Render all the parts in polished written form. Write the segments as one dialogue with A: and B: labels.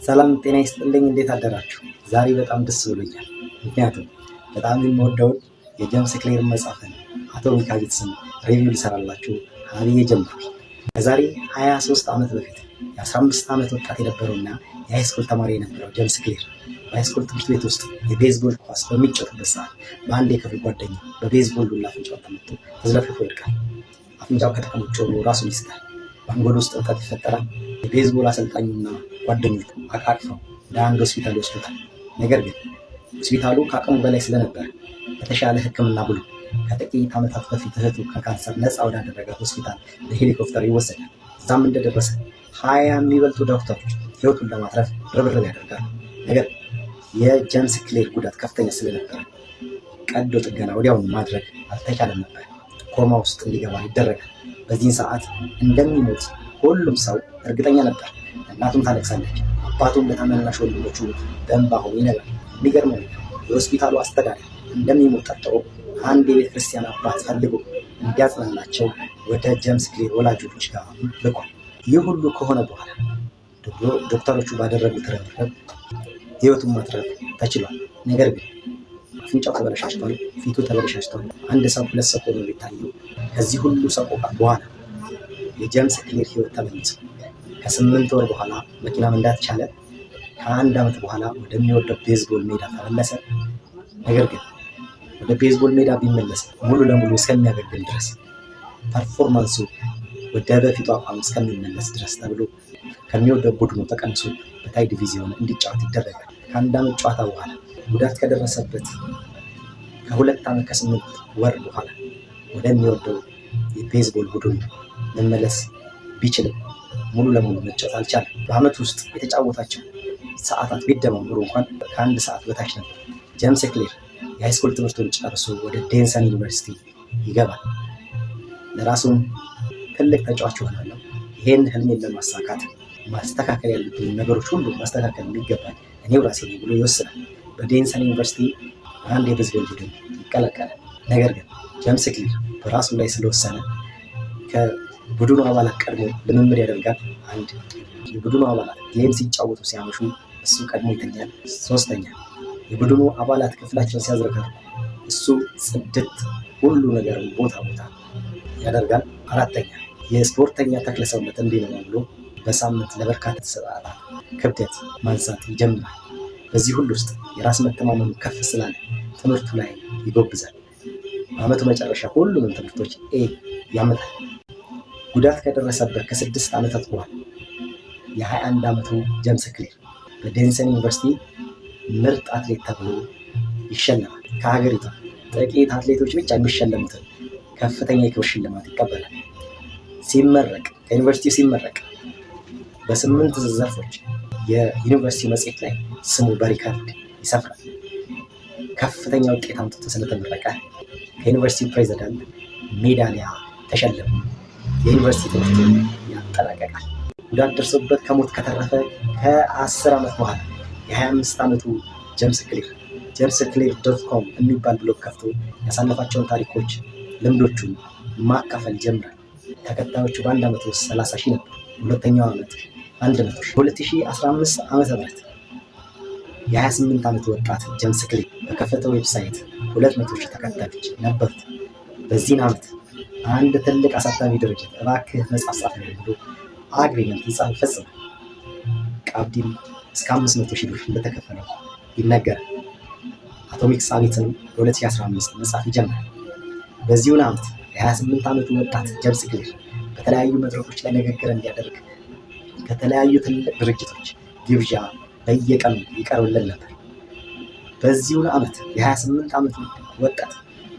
A: ሰላም ጤና ይስጥልኝ። እንዴት አደራችሁ? ዛሬ በጣም ደስ ብሎኛል። ምክንያቱም በጣም የምወደውን የጀምስ ክሌርን መጽሐፍን አቶሚክ ሃቢትስን ሪቪው ልሰራላችሁ ሀብዬ ጀምሯል። ከዛሬ 23 ዓመት በፊት የ15 ዓመት ወጣት የነበረውና የሃይስኩል ተማሪ የነበረው ጀምስ ክሌር በሃይስኩል ትምህርት ቤት ውስጥ የቤዝቦል ኳስ በሚጫወትበት ሰዓት በአንድ የክፍል ጓደኛ በቤዝቦል ዱላ አፍንጫው ተመቶ ተዝለፍልፎ ይወድቃል። አፍንጫው ከጥቅሞች ሆኖ ራሱን ይስታል። በአንጎል ውስጥ እብጠት ይፈጠራል። የቤዝቦል አሰልጣኙና ጓደኞቹ አቃቅፈው ወደ አንድ ሆስፒታል ይወስዱታል። ነገር ግን ሆስፒታሉ ከአቅሙ በላይ ስለነበር በተሻለ ሕክምና ብሎ ከጥቂት ዓመታት በፊት እህቱ ከካንሰር ነፃ ወዳደረገ ሆስፒታል በሄሊኮፕተር ይወሰዳል። እዛም እንደደረሰ 20 የሚበልጡ ዶክተሮች ህይወቱን ለማትረፍ ርብርብ ያደርጋሉ። ነገር የጀምስ ክሌር ጉዳት ከፍተኛ ስለነበረ ቀዶ ጥገና ወዲያውኑ ማድረግ አልተቻለም ነበር። ኮማ ውስጥ እንዲገባ ይደረጋል። በዚህን ሰዓት እንደሚሞት ሁሉም ሰው እርግጠኛ ነበር። እናቱም ታለቅሳለች። አባቱም ለታናናሽ ወንድሞቹ በእንባ ሆኖ ይነጋል። የሚገርመው የሆስፒታሉ አስተዳዳሪ እንደሚሞት ጠርጥሮ አንድ የቤተ ክርስቲያን አባት ፈልጎ እንዲያጽናናቸው ወደ ጀምስ ክሌር ወላጆች ጋር ልኳል። ይህ ሁሉ ከሆነ በኋላ ዶክተሮቹ ባደረጉት ርብርብ ህይወቱን ማትረፍ ተችሏል። ነገር ግን አፍንጫው ተበለሻሽቷል፣ ፊቱ ተበለሻሽቷል። አንድ ሰው ሁለት ሰው ሆኖ የሚታየው ከዚህ ሁሉ ሰቆቃ በኋላ የጀምስ ክሌር ህይወት ተመልሶ ከ8 ወር በኋላ መኪና መንዳት ቻለ። ከ1 ዓመት በኋላ ወደሚወደው ቤዝቦል ሜዳ ተመለሰ። ነገር ግን ወደ ቤዝቦል ሜዳ ቢመለስ ሙሉ ለሙሉ እስከሚያገግም ድረስ ፐርፎርማንሱ ወደ በፊቱ አቋም እስከሚመለስ ድረስ ተብሎ ከሚወደው ቡድኑ ተቀንሶ በታይ ዲቪዚዮን እንዲጫወት ይደረጋል። ከ1 ዓመት ጨዋታ በኋላ ጉዳት ከደረሰበት ከ2 ዓመት ከ8 ወር በኋላ ወደሚወደው የቤዝቦል ቡድኑ መመለስ ቢችልም ሙሉ ለሙሉ መጫወት አልቻለም። በአመት ውስጥ የተጫወታቸው ሰዓታት ቢደማመሩ እንኳን ከ1 ሰዓት በታች ነበር። ጀምስ ክሌር የሃይስኩል ትምህርቱን ጨርሶ ወደ ዴንሰን ዩኒቨርሲቲ ይገባል። ለራሱም ትልቅ ተጫዋች ይሆናለሁ፣ ይሄን ህልሜን ለማሳካት ማስተካከል ያሉብኝ ነገሮች ሁሉ ማስተካከል የሚገባል እኔው ራሴ ነኝ ብሎ ይወስናል። በዴንሰን ዩኒቨርሲቲ አንድ የቤዝቦል ቡድን ይቀላቀላል። ነገር ግን ጀምስ ክሌር በራሱ ላይ ስለወሰነ ከቡድኑ አባላት ቀድሞ ልምምድ ያደርጋል። አንድ የቡድኑ አባላት ጌም ሲጫወቱ ሲያመሹ እሱ ቀድሞ ይተኛል። 3ኛ የቡድኑ አባላት ክፍላቸውን ሲያዝረከርኩ እሱ ጽድት ሁሉ ነገር ቦታ ያደርጋል። 4ኛ የስፖርተኛ ተክለ ሰውነት እንዲኖረው ብሎ በሳምንት ለበርካታ ሰዓታት ክብደት ማንሳት ይጀምራል። በዚህ ሁሉ ውስጥ የራስ መተማመኑ ከፍ ስላለ ትምህርቱ ላይ ይጎብዛል። በአመቱ መጨረሻ ሁሉንም ትምህርቶች ኤ ያመጣል። ጉዳት ከደረሰበት ከ6 ዓመታት በኋላ የ21 ዓመቱ ጀምስ ክሌር በዴንሰን ዩኒቨርሲቲ ምርጥ አትሌት ተብሎ ይሸለማል። ከሀገሪቱ ጥቂት አትሌቶች ብቻ የሚሸለሙትን ከፍተኛ የክብር ሽልማት ይቀበላል። ከዩኒቨርሲቲው ሲመረቅ በ8 ዘርፎች የዩኒቨርሲቲ መጽሔት ላይ ስሙ በሪካርድ ይሰፍራል። ከፍተኛ ውጤት አምጥቶ ስለተመረቀ ከዩኒቨርሲቲ ፕሬዚዳንት ሜዳሊያ ተሸለሙ። የዩኒቨርሲቲ ትምህርቱን ያጠናቀቃል። ጉዳት ደርሶበት ከሞት ከተረፈ ከ10 ዓመት በኋላ የ25 ዓመቱ ጀምስ ክሌር .com የሚባል ብሎግ ከፍቶ ያሳለፋቸውን ታሪኮች፣ ልምዶቹን ማካፈል ይጀምራል። ተከታዮቹ በ1 ዓመት ውስጥ 30 ሺህ ነበር። ሁለተኛው ዓመት 100 ሺህ። 2015 ዓመተ ምህረት የ28 ዓመት ወጣት ጀምስ ክሌር በከፈተው ዌብሳይት 200 ሺህ ተከታዮች ነበሩት። በዚህን ዓመት አንድ ትልቅ አሳታሚ ድርጅት እባክህ መጽሐፍ ጻፍልኝ ብሎ አግሪመንት ይፈጽማል። ቀብዲም እስከ 500 ሺህ ብር እንደተከፈለው ይነገራል። አቶሚክ ሃቢትስን በ2015 መጽሐፍ ይጀምራል። በዚሁን ዓመት የ28 ዓመቱ ወጣት ጀምስ ክሌር በተለያዩ መድረኮች ላይ ንግግር እንዲያደርግ ከተለያዩ ትልቅ ድርጅቶች ግብዣ በየቀኑ ይቀርብልን ነበር። በዚሁን ዓመት የ28 ዓመቱ ወጣት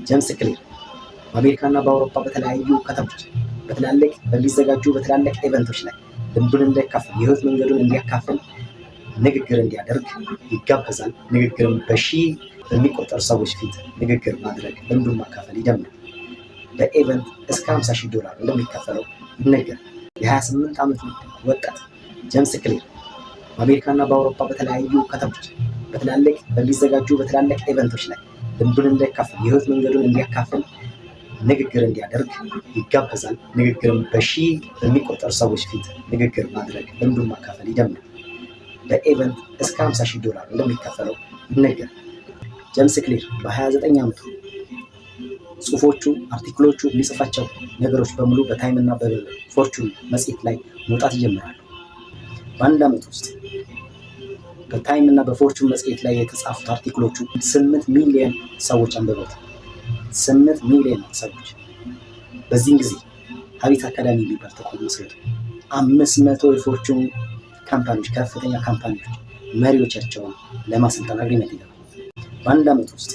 A: ጀምስ ክሌር በአሜሪካና በአውሮፓ በተለያዩ ከተሞች በሚዘጋጁ በትላልቅ ኢቨንቶች ላይ ልምዱን እንዲያካፍል የህይወት መንገዱን እንዲያካፍል ንግግር እንዲያደርግ ይጋበዛል። ንግግርም በሺህ በሚቆጠሩ ሰዎች ፊት ንግግር ማድረግ ልምዱን ማካፈል ይጀምራል። በኢቨንት እስከ $50,000 እንደሚከፈለው ይነገራል። የ28 ዓመቱ ወጣት ጀምስ ክሌር በአሜሪካና በአውሮፓ በተለያዩ ከተሞች በሚዘጋጁ በትላልቅ ኢቨንቶች ላይ ልምዱን እንዲያካፍል የህይወት መንገዱን እንዲያካፍል ንግግር እንዲያደርግ ይጋበዛል። ንግግርም በሺህ በሚቆጠሩ ሰዎች ፊት ንግግር ማድረግ ልምዱን ማካፈል ይጀምራል። በኤቨንት እስከ $50,000 እንደሚከፈለው ይነገራል። ጄምስ ክሊር በ29 ዓመቱ ጽሁፎቹ፣ አርቲክሎቹ፣ የሚጽፋቸው ነገሮች በሙሉ በታይም እና በፎርቹን መጽሔት ላይ መውጣት ይጀምራሉ። በአንድ ዓመት ውስጥ በታይም እና በፎርቹን መጽሔት ላይ የተጻፉት አርቲክሎቹ 8 ሚሊዮን ሰዎች አንብበውታል። 8 ሚሊዮን ሰዎች። በዚህን ጊዜ ሀቢት አካዳሚ የሚባል ተቋም መስርቶ 500 የፎርቹን ካምፓኒዎች፣ ከፍተኛ ካምፓኒዎች መሪዎቻቸውን ለማሰልጠን አግሪመንት ይገባል። በአንድ ዓመት ውስጥ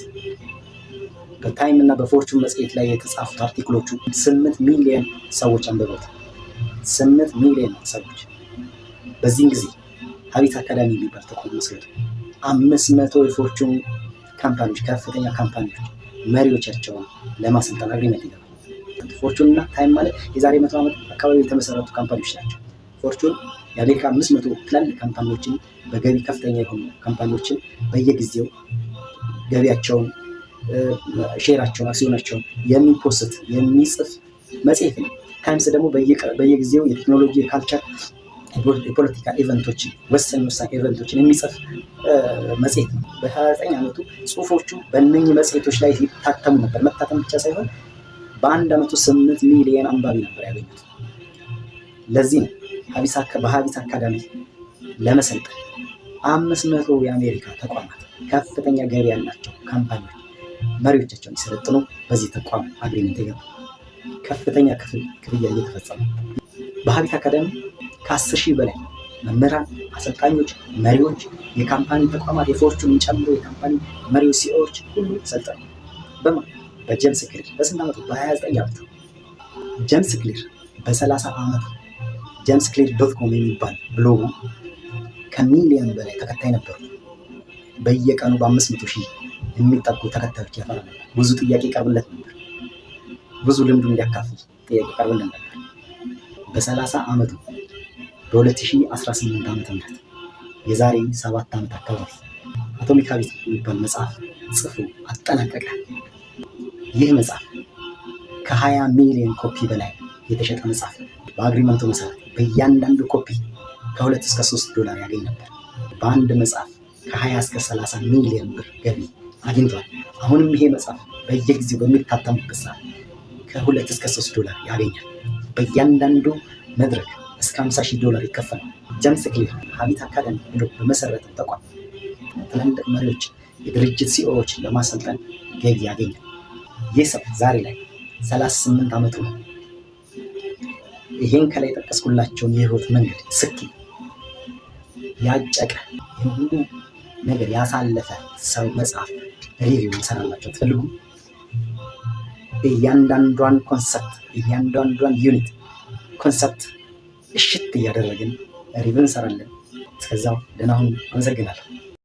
A: በታይም እና በፎርቹን መጽሔት ላይ የተጻፉት አርቲክሎቹ 8 ሚሊዮን ሰዎች አንብበውታል። 8 ሚሊዮን ሰዎች። በዚህን ጊዜ ሀቢት አካዳሚ የሚባል ተቋም መስርቶ 500 የፎርቹን ካምፓኒዎች፣ ከፍተኛ ካምፓኒዎች መሪዎቻቸውን ለማሰልጠን አግሪመንት ይገባል። ፎርቹን እና ታይም ማለት የዛሬ 100 ዓመት አካባቢ የተመሰረቱ ካምፓኒዎች ናቸው። ፎርቹን የአሜሪካ 500 ትላልቅ ካምፓኒዎችን፣ በገቢ ከፍተኛ የሆኑ ካምፓኒዎችን በየጊዜው ገቢያቸውን፣ ሼራቸውን፣ አክሲዮናቸውን የሚፖስት የሚጽፍ መጽሔት ነው። ታይምስ ደግሞ በየጊዜው የቴክኖሎጂ፣ የካልቸር፣ የፖለቲካ ኢቨንቶችን፣ ወሳኝ ኢቨንቶችን የሚጽፍ መጽሔት ነው። በ29 ዓመቱ ጽሁፎቹ በእነኚህ መጽሔቶች ላይ ይታተሙ ነበር። መታተም ብቻ ሳይሆን በአንድ ዓመቱ 8 ሚሊዮን አንባቢ ነበር ያገኙት። ለዚህ ነው በሀቢት አካዳሚ ለመሰልጠን 500 የአሜሪካ ተቋማት፣ ከፍተኛ ገቢ ያላቸው ካምፓኒዎች መሪዎቻቸውን ሲሰለጥኑ በዚህ ተቋም አግሪመንት ይገባል። ከፍተኛ ክፍያ እየተፈጸመ በሀቢት አካዳሚ ከ10,000 በላይ መምህራን፣ አሰልጣኞች፣ መሪዎች፣ የካምፓኒ ተቋማት፣ የፎርቹን ጨምሮ የካምፓኒ መሪዎች፣ ሲኦዎች ሁሉ ሰልጠኑ። በጄምስ ክሊር በስንት ዓመቱ? በ29 ዓመቱ። ጄምስ ክሊር በ30 ዓመቱ ጄምስ ክሊር .com የሚባል ብሎጉ ከሚሊዮን በላይ ተከታይ ነበሩ። በየቀኑ በ500,000 የሚጠጉ ተከታዮች ያፈራ ነበር። ብዙ ጥያቄ ይቀርብለት ነበር። ብዙ ልምዱ እንዲያካፍል ጥያቄ ይቀርብለት ነበር። በ30 ዓመቱ በ2018 ዓ.ም የዛሬ 7 ዓመት አካባቢ አቶሚክ ሃቢት የሚባል መጽሐፍ ጽፎ አጠናቀቀ። ይህ መጽሐፍ ከ20 ሚሊዮን ኮፒ በላይ የተሸጠ መጽሐፍ ነው። በአግሪመንቱ መሰረት በእያንዳንዱ ኮፒ ከ2 እስከ $3 ያገኝ ነበር። በአንድ መጽሐፍ ከ20 እስከ 30 ሚሊዮን ብር ገቢ አግኝቷል። አሁንም ይሄ መጽሐፍ በየጊዜው በሚታተምበት ሰዓት ከ2 እስከ $3 ያገኛል። በእያንዳንዱ መድረክ እስከ $50,000 ይከፈላል። ጄምስ ክሊር ሀቢት አካዳሚ ብሎ በመሰረተው ተቋም ትላልቅ መሪዎች፣ የድርጅት ሲኦዎችን ለማሰልጠን ገቢ ያገኛል። ይህ ሰው ዛሬ ላይ 38 ዓመቱ ነው። ይህን ከላይ ጠቀስኩላቸውን የህይወት መንገድ ስኬት ያጨቀ ሁሉ ነገር ያሳለፈ ሰው መጽሐፍ ሪቪው እንሰራላቸው ትፈልጉ። እያንዳንዷን ኮንሰፕት፣ እያንዳንዷን ዩኒት ኮንሰፕት እሽት እያደረግን ሪቪው እንሰራለን። እስከዛው ደህና ሁኑ። አመሰግናለሁ።